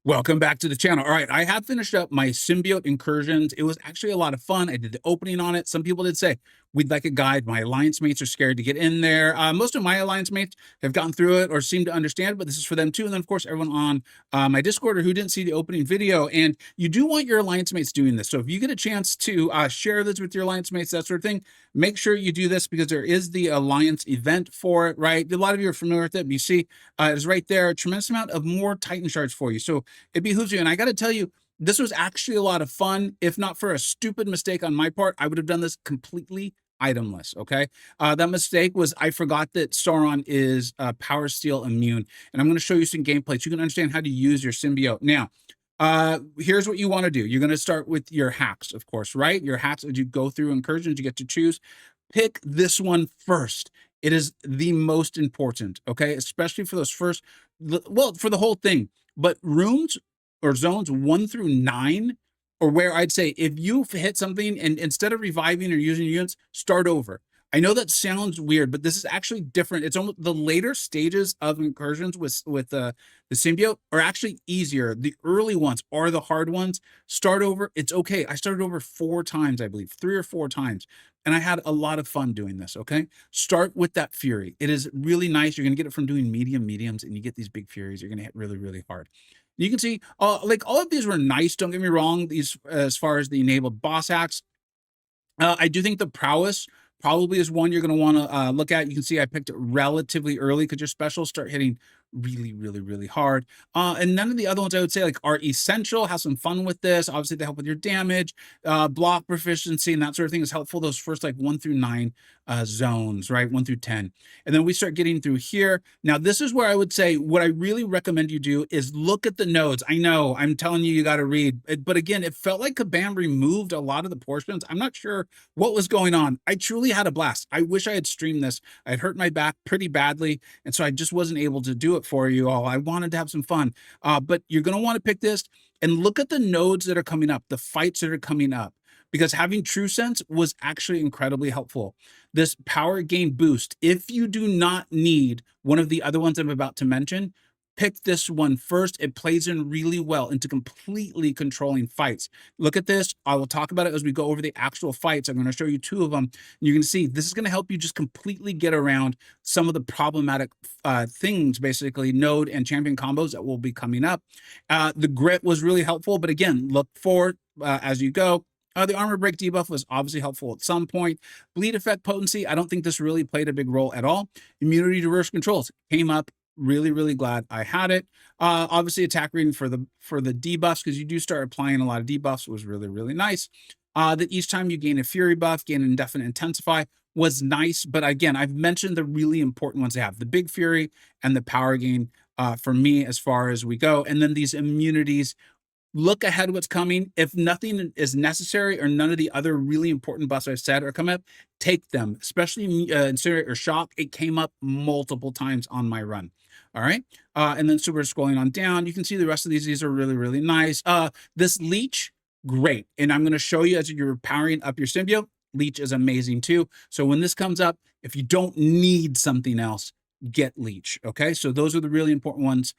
Welcome back to the channel. All right, I have finished up my Symbiote Incursions. It was actually a lot of fun. I did the opening on it. Some people did say, we'd like a guide. My alliance mates are scared to get in there. Most of my alliance mates have gotten through it or seem to understand it, but this is for them too. And then, of course, everyone on my Discord or who didn't see the opening video. And you do want your alliance mates doing this. So if you get a chance to share this with your alliance mates, that sort of thing, make sure you do this because there is the alliance event for it, right? A lot of you are familiar with it. You see it's right there, a tremendous amount of more Titan shards for you. So it behooves you. And I got to tell you, this was actually a lot of fun. If not for a stupid mistake on my part, I would have done this completely itemless. Okay. That mistake was I forgot that Sauron is power steel immune. And I'm going to show you some gameplay so you can understand how to use your symbiote. Now, here's what you want to do. You're going to start with your hacks, of course, right? Your hacks, as you go through incursions, you get to choose. Pick this one first. It is the most important, okay? Especially for those first, well, for the whole thing. But rooms or zones 1 through 9, or where I'd say if you hit something and instead of reviving or using units, start over. I know that sounds weird, but this is actually different. It's almost the later stages of incursions with the symbiote are actually easier. The early ones are the hard ones. Start over. It's okay. I started over 4 times, I believe, 3 or 4 times. And I had a lot of fun doing this, okay? Start with that Fury. It is really nice. You're going to get it from doing mediums, and you get these big Furies. You're going to hit really, really hard. You can see, like, all of these were nice. Don't get me wrong. These, as far as the enabled boss hacks, I do think the prowess probably is one you're going to want to look at. You can see I picked it relatively early because your specials start hitting really, really, really hard. And none of the other ones I would say like are essential. Have some fun with this. Obviously, they help with your damage, block proficiency, and that sort of thing is helpful. Those first like 1 through 9 zones, right? 1 through 10. And then we start getting through here. Now, this is where I would say what I really recommend you do is look at the nodes. I know I'm telling you, you got to read, but again, it felt like Kabam removed a lot of the portions. I'm not sure what was going on. I truly had a blast. I wish I had streamed this. I had hurt my back pretty badly, and so I just wasn't able to do it for you all. I wanted to have some fun, but you're going to want to pick this and look at the nodes that are coming up, the fights that are coming up, because having True Sense was actually incredibly helpful. This power gain boost, if you do not need one of the other ones I'm about to mention, pick this one first. It plays in really well into completely controlling fights. Look at this. I will talk about it as we go over the actual fights. I'm going to show you 2 of them. You're going to see this is going to help you just completely get around some of the problematic things, basically node and champion combos that will be coming up. The grit was really helpful, but again, look for as you go. The armor break debuff was obviously helpful at some point. Bleed effect potency, I don't think this really played a big role at all. Immunity to reverse controls came up. Really, really glad I had it. Obviously, attack reading for the debuffs, because you do start applying a lot of debuffs, was really, really nice. That each time you gain a Fury buff, gain an indefinite intensify was nice. But again, I've mentioned the really important ones I have, the big Fury and the power gain for me as far as we go. And then these immunities. Look ahead what's coming. If nothing is necessary or none of the other really important buffs I've said are coming up, take them, especially Incinerate or Shock. It came up multiple times on my run. All right. And then so we're scrolling on down. You can see the rest of these. These are really, really nice. This Leech, great. And I'm going to show you as you're powering up your symbiote. Leech is amazing too. So when this comes up, if you don't need something else, get Leech. Okay. So those are the really important ones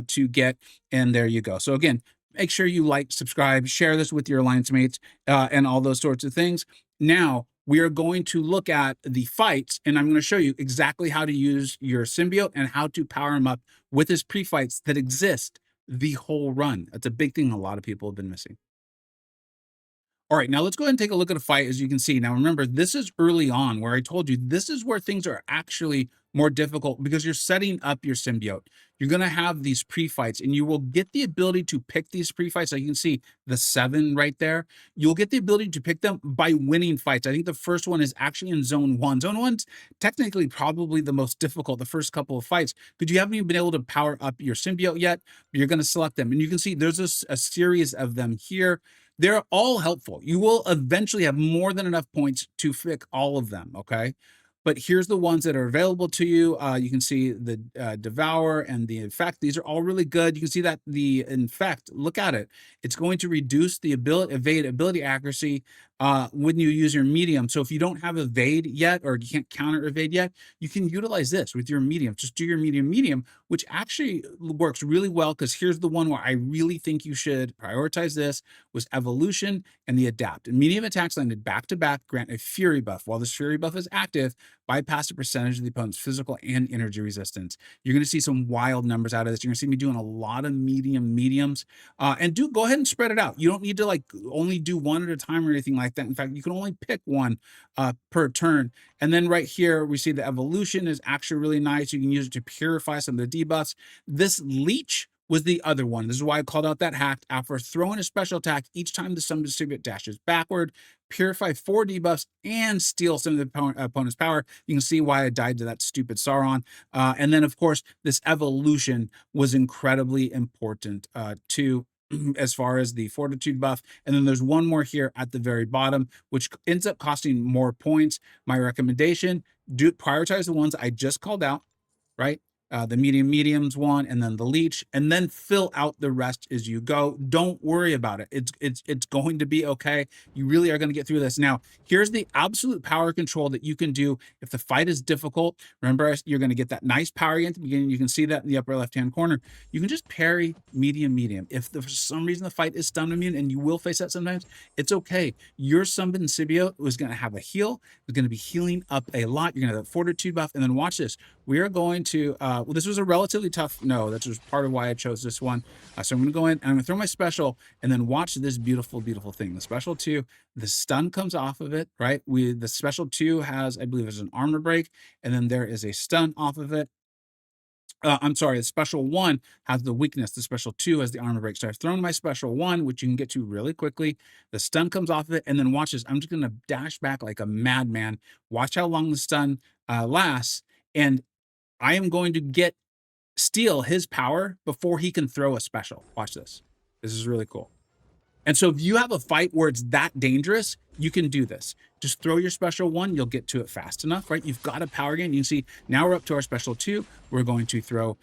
to get. And there you go. So again, make sure you like, subscribe, share this with your alliance mates, and all those sorts of things. Now, we are going to look at the fights, and I'm going to show you exactly how to use your symbiote and how to power him up with his pre-fights that exist the whole run. That's a big thing a lot of people have been missing. All right, now let's go ahead and take a look at a fight. As you can see, now remember, this is early on where I told you this is where things are actually more difficult because you're setting up your symbiote. You're going to have these pre-fights, and you will get the ability to pick these pre-fights. Like you can see the 7 right there. You'll get the ability to pick them by winning fights. I think the first one is actually in Zone 1. Zone 1's technically probably the most difficult, the first couple of fights, because you haven't even been able to power up your symbiote yet. But you're going to select them, and you can see there's a series of them here. They're all helpful. You will eventually have more than enough points to pick all of them, okay? But here's the ones that are available to you. You can see the Devour and the Infect. These are all really good. You can see that the Infect, look at it. It's going to reduce the evade ability accuracy when you use your medium. So if you don't have evade yet, or you can't counter evade yet, you can utilize this with your medium. Just do your medium, which actually works really well, because here's the one where I really think you should prioritize this, was evolution and the adapt. And medium attacks landed back to back grant a fury buff. While this fury buff is active, bypass a percentage of the opponent's physical and energy resistance. You're going to see some wild numbers out of this. You're going to see me doing a lot of mediums. And go ahead and spread it out. You don't need to like only do one at a time or anything like that. In fact, you can only pick one per turn. And then right here, we see the evolution is actually really nice. You can use it to purify some of the debuffs. This leech was the other one. This is why I called out that hack. After throwing a special attack, each time the summon symbiote dashes backward, purify 4 debuffs and steal some of the opponent's power. You can see why I died to that stupid Sauron. And then, of course, this evolution was incredibly important too, as far as the fortitude buff. And then there's one more here at the very bottom, which ends up costing more points. My recommendation, prioritize the ones I just called out, right? The mediums one, and then the leech, and then fill out the rest as you go. Don't worry about it. It's going to be okay. You really are going to get through this. Now, here's the absolute power control that you can do if the fight is difficult. Remember, you're going to get that nice power again at the beginning. You can see that in the upper left-hand corner. You can just parry medium. If for some reason the fight is stun immune, and you will face that sometimes, it's okay. Your summoned symbiote was going to have a heal. It's going to be healing up a lot. You're going to have a fortitude buff, and then watch this. We are going to, well, this was a relatively tough no. That was part of why I chose this one. So I'm going to go in and I'm going to throw my special, and then watch this beautiful thing. The special 2, the stun comes off of it, right? The special 2 has, I believe, is an armor break, and then there is a stun off of it. I'm sorry, the special 1 has the weakness. The special 2 has the armor break. So I've thrown my special 1, which you can get to really quickly. The stun comes off of it, and then watch this. I'm just going to dash back like a madman. Watch how long the stun lasts, and I am going to steal his power before he can throw a special. Watch this. This is really cool. And so if you have a fight where it's that dangerous, you can do this. Just throw your special 1, you'll get to it fast enough, right? You've got a power gain. You can see now we're up to our special 2. We're going to throw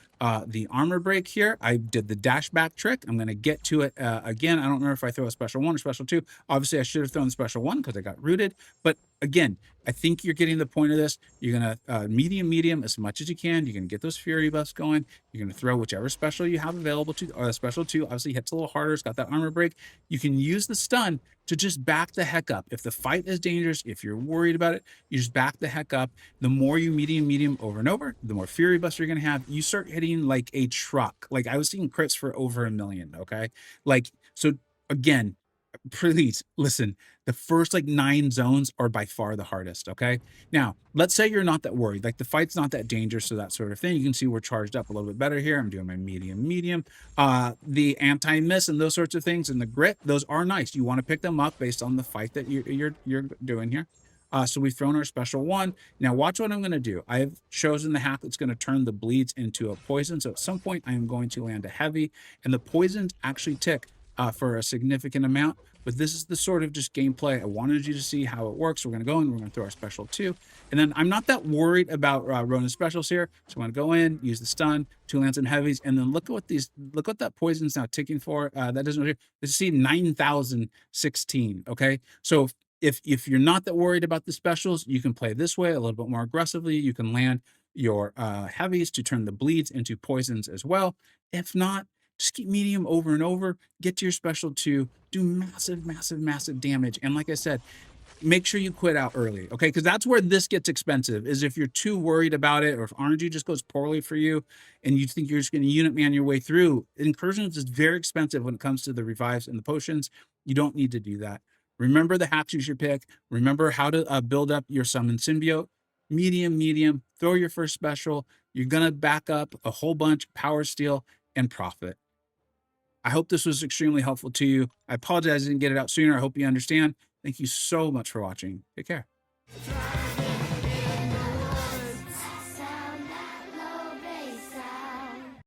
the armor break here. I did the dash back trick. I'm going to get to it again. I don't remember if I throw a special 1 or special 2. Obviously, I should have thrown the special 1 because I got rooted. But again, I think you're getting the point of this. You're going to medium as much as you can. You're going to get those fury buffs going. You're going to throw whichever special you have available to, or special 2 obviously hits a little harder. It's got that armor break. You can use the stun to just back the heck up. If the fight is dangerous, if you're worried about it, you just back the heck up. The more you medium over and over, the more fury buffs you're going to have. You start hitting like a truck. Like I was seeing crits for over 1 million. Okay. Like, so again, please listen, the first like 9 zones are by far the hardest. Okay. Now, let's say you're not that worried, like the fight's not that dangerous, so that sort of thing. You can see we're charged up a little bit better here. I'm doing my medium. The anti-miss and those sorts of things, and the grit, those are nice. You want to pick them up based on the fight that you're doing here. So we've thrown our special 1. Now watch what I'm going to do. I've chosen the hack that's going to turn the bleeds into a poison. So at some point I am going to land a heavy, and the poisons actually tick for a significant amount. But this is the sort of just gameplay I wanted you to see how it works. We're going to go in, we're going to throw our special 2. And then I'm not that worried about Ronan specials here. So I'm going to go in, use the stun, 2 lands and heavies, and then look what that poison's now ticking for. That doesn't really, let's see, 9,016. Okay. So if you're not that worried about the specials, you can play this way a little bit more aggressively. You can land your heavies to turn the bleeds into poisons as well. If not, just keep medium over and over, get to your special 2, do massive damage. And like I said, make sure you quit out early, okay? Because that's where this gets expensive, is if you're too worried about it, or if RNG just goes poorly for you and you think you're just going to unit man your way through. Incursions is very expensive when it comes to the revives and the potions. You don't need to do that. Remember the hacks you should pick. Remember how to build up your summon symbiote. Medium, throw your first special. You're going to back up a whole bunch, power steal, and profit. I hope this was extremely helpful to you. I apologize I didn't get it out sooner. I hope you understand. Thank you so much for watching. Take care.